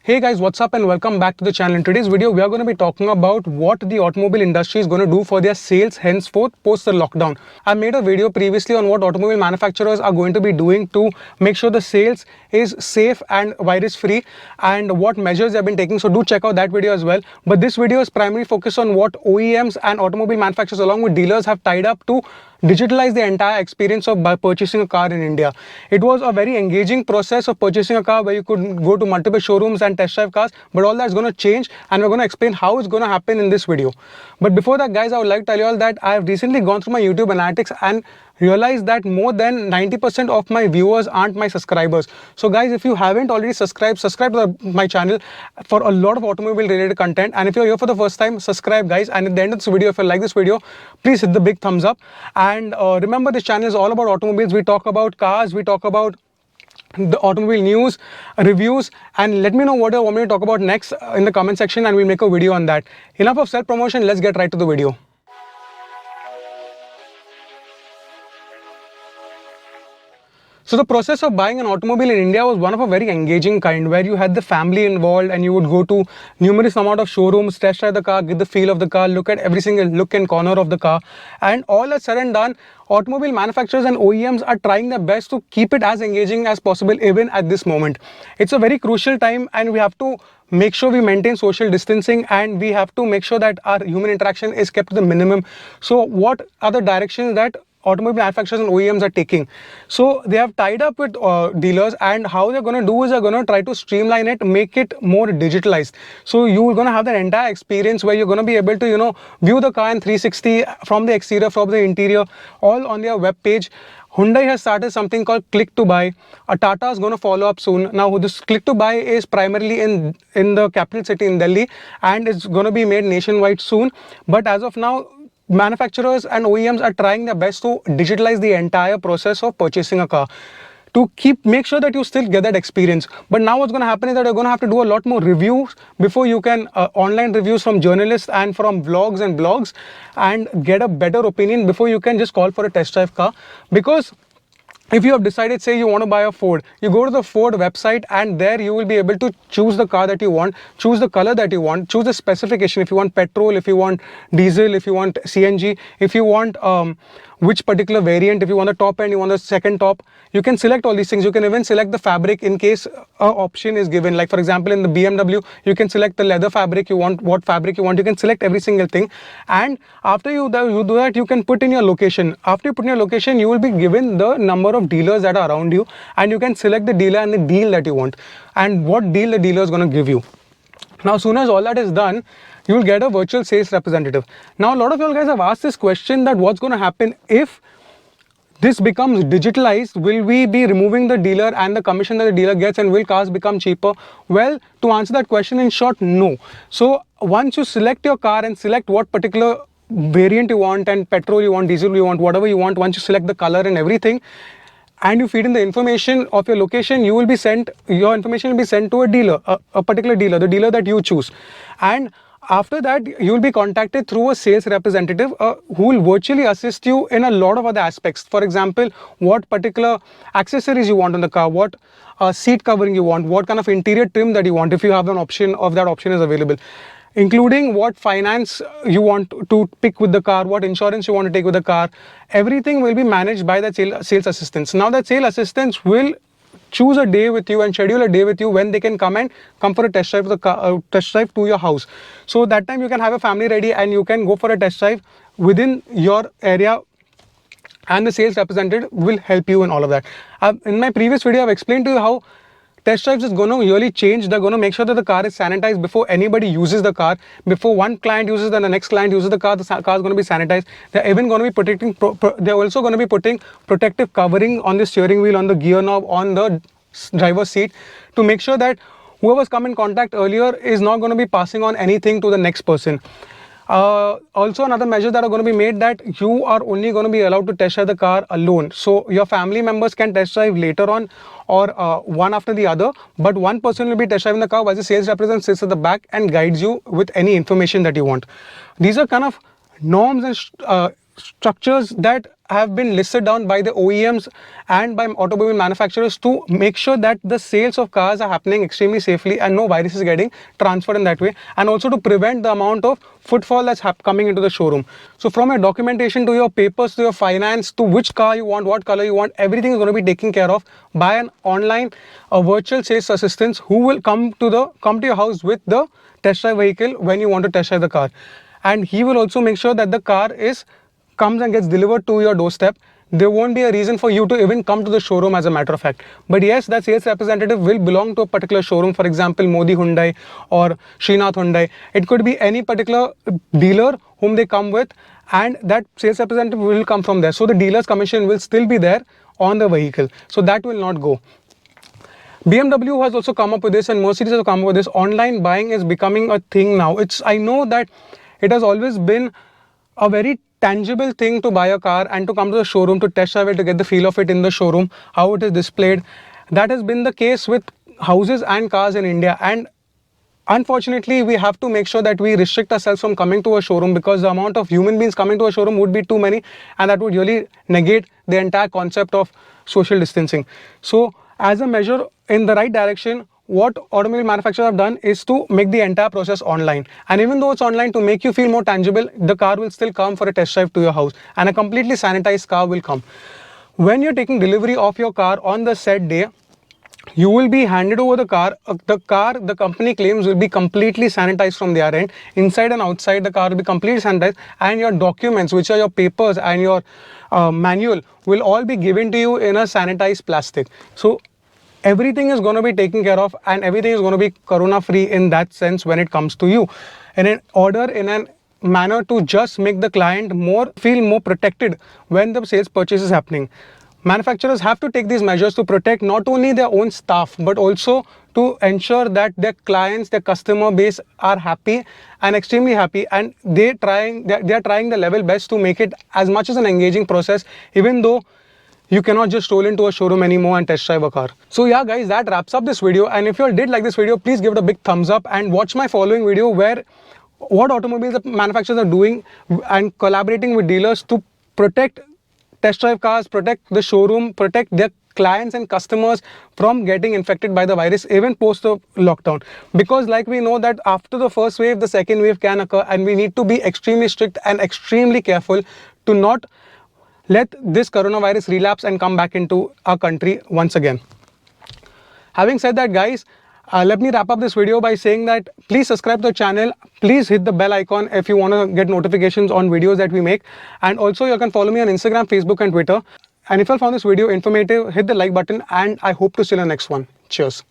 Hey guys, what's up and welcome back to the channel. In today's video, we are going to be talking about what the automobile industry is going to do for their sales henceforth post the lockdown. I made a video previously on what automobile manufacturers are going to be doing to make sure the sales is safe and virus free and what measures they have been taking. So do check out that video as well. But this video is primarily focused on what OEMs and automobile manufacturers along with dealers have tied up to digitalize the entire experience of by purchasing a car in India. It was a very engaging process of purchasing a car where you could go to multiple showrooms and test drive cars, but all that's going to change and we're going to explain how it's going to happen in this video. But before that guys, I would like to tell you all that I have recently gone through my YouTube analytics and realized that more than 90% of my viewers aren't my subscribers. So guys, if you haven't already subscribe to my channel for a lot of automobile related content, and if you're here for the first time, subscribe guys, and at the end of this video, if you like this video, please hit the big thumbs up. And remember, this channel is all about automobiles. We talk about cars, we talk about the automobile news, reviews, and let me know what you want me to talk about next in the comment section and we'll make a video on that. Enough of self-promotion, let's get right to the video. So the process of buying an automobile in India was one of a very engaging kind, where you had the family involved and you would go to numerous amount of showrooms, test drive the car, get the feel of the car, look at every single look and corner of the car, and all that's said and done, automobile manufacturers and OEMs are trying their best to keep it as engaging as possible even at this moment. It's a very crucial time and we have to make sure we maintain social distancing and we have to make sure that our human interaction is kept to the minimum. So what are the directions that automobile manufacturers and OEMs are taking? So they have tied up with dealers, and how they're going to do is they're going to try to streamline it, make it more digitalized. So you're going to have that entire experience where you're going to be able to view the car in 360 from the exterior, from the interior, all on their web page. Hyundai has started something called Click to Buy. Tata is going to follow up soon. Now this Click to Buy is primarily in the capital city in Delhi, and it's going to be made nationwide soon. But as of now, manufacturers and OEMs are trying their best to digitalize the entire process of purchasing a car to make sure that you still get that experience. But now what's going to happen is that you're going to have to do a lot more reviews before you can online reviews from journalists and from vlogs and blogs, and get a better opinion before you can just call for a test drive car. Because if you have decided, say you want to buy a Ford, you go to the Ford website and there you will be able to choose the car that you want, choose the color that you want, choose the specification, if you want petrol, if you want diesel, if you want CNG, if you want which particular variant, if you want the top end, you want the second top, you can select all these things. You can even select the fabric in case an option is given. Like for example, in the BMW, you can select the leather fabric you want, what fabric you want, you can select every single thing. And after you do that, you can put in your location. After you put in your location, you will be given the number of dealers that are around you, and you can select the dealer and the deal that you want and what deal the dealer is going to give you. Now, as soon as all that is done, you will get a virtual sales representative. Now, a lot of you guys have asked this question, that what's going to happen if this becomes digitalized? Will we be removing the dealer and the commission that the dealer gets, and will cars become cheaper? Well, to answer that question in short, no. So once you select your car and select what particular variant you want, and petrol you want, diesel you want, whatever you want, once you select the color and everything, and you feed in the information of your location, your information will be sent to a dealer, a particular dealer, the dealer that you choose. And after that, you will be contacted through a sales representative who will virtually assist you in a lot of other aspects. For example, what particular accessories you want on the car, what seat covering you want, what kind of interior trim that you want, if you have an option of that option is available, including what finance you want to pick with the car, what insurance you want to take with the car. Everything will be managed by the sales assistants. Now that sales assistants will choose a day with you and schedule a day with you when they can come for a test drive of the car, test drive to your house. So that time you can have a family ready and you can go for a test drive within your area, and the sales representative will help you in all of that. In my previous video, I've explained to you how test drives is going to really change. They're going to make sure that the car is sanitized before anybody uses the car. Before one client uses, then the next client uses the car is going to be sanitized. They're even going to be protecting, they're also going to be putting protective covering on the steering wheel, on the gear knob, on the driver's seat, to make sure that whoever's come in contact earlier is not going to be passing on anything to the next person. Also another measure that are going to be made, that you are only going to be allowed to test drive the car alone. So your family members can test drive later on, or one after the other, but one person will be test driving the car while the sales representative sits at the back and guides you with any information that you want. These are kind of norms and structures that have been listed down by the OEMs and by automobile manufacturers to make sure that the sales of cars are happening extremely safely and no virus is getting transferred in that way, and also to prevent the amount of footfall that's coming into the showroom. So from your documentation to your papers to your finance to which car you want, what color you want, everything is going to be taken care of by an online virtual sales assistant who will come to your house with the test drive vehicle when you want to test drive the car, and he will also make sure that the car comes and gets delivered to your doorstep. There won't be a reason for you to even come to the showroom, as a matter of fact. But yes, that sales representative will belong to a particular showroom, for example Modi Hyundai or Srinath Hyundai. It could be any particular dealer whom they come with, and that sales representative will come from there. So the dealer's commission will still be there on the vehicle, so that will not go. BMW has also come up with this, and Mercedes has come up with this. Online buying is becoming a thing now. I know that it has always been a very tangible thing to buy a car and to come to the showroom to test drive it, to get the feel of it in the showroom, how it is displayed. That has been the case with houses and cars in India, and unfortunately we have to make sure that we restrict ourselves from coming to a showroom, because the amount of human beings coming to a showroom would be too many, and that would really negate the entire concept of social distancing. So as a measure in the right direction, what automobile manufacturers have done is to make the entire process online. And even though it's online, to make you feel more tangible, the car will still come for a test drive to your house, and a completely sanitized car will come. When you're taking delivery of your car on the said day, you will be handed over the car. The company claims, will be completely sanitized from their end. Inside and outside, the car will be completely sanitized, and your documents, which are your papers and your manual, will all be given to you in a sanitized plastic. So everything is going to be taken care of, and everything is going to be corona free in that sense when it comes to you, in a manner to just make the client feel more protected when the sales purchase is happening. Manufacturers have to take these measures to protect not only their own staff, but also to ensure that their clients, their customer base are happy and extremely happy, and they are trying the level best to make it as much as an engaging process, even though you cannot just roll into a showroom anymore and test drive a car. So yeah guys, that wraps up this video, and if you all did like this video, please give it a big thumbs up and watch my following video where what automobiles the manufacturers are doing and collaborating with dealers to protect test drive cars, protect the showroom, protect their clients and customers from getting infected by the virus even post the lockdown. Because like we know that after the first wave, the second wave can occur, and we need to be extremely strict and extremely careful to not let this coronavirus relapse and come back into our country once again. Having said that guys, let me wrap up this video by saying that please subscribe to the channel, please hit the bell icon if you want to get notifications on videos that we make, and also you can follow me on Instagram, Facebook and Twitter. And if you found this video informative, hit the like button, and I hope to see you in the next one. Cheers.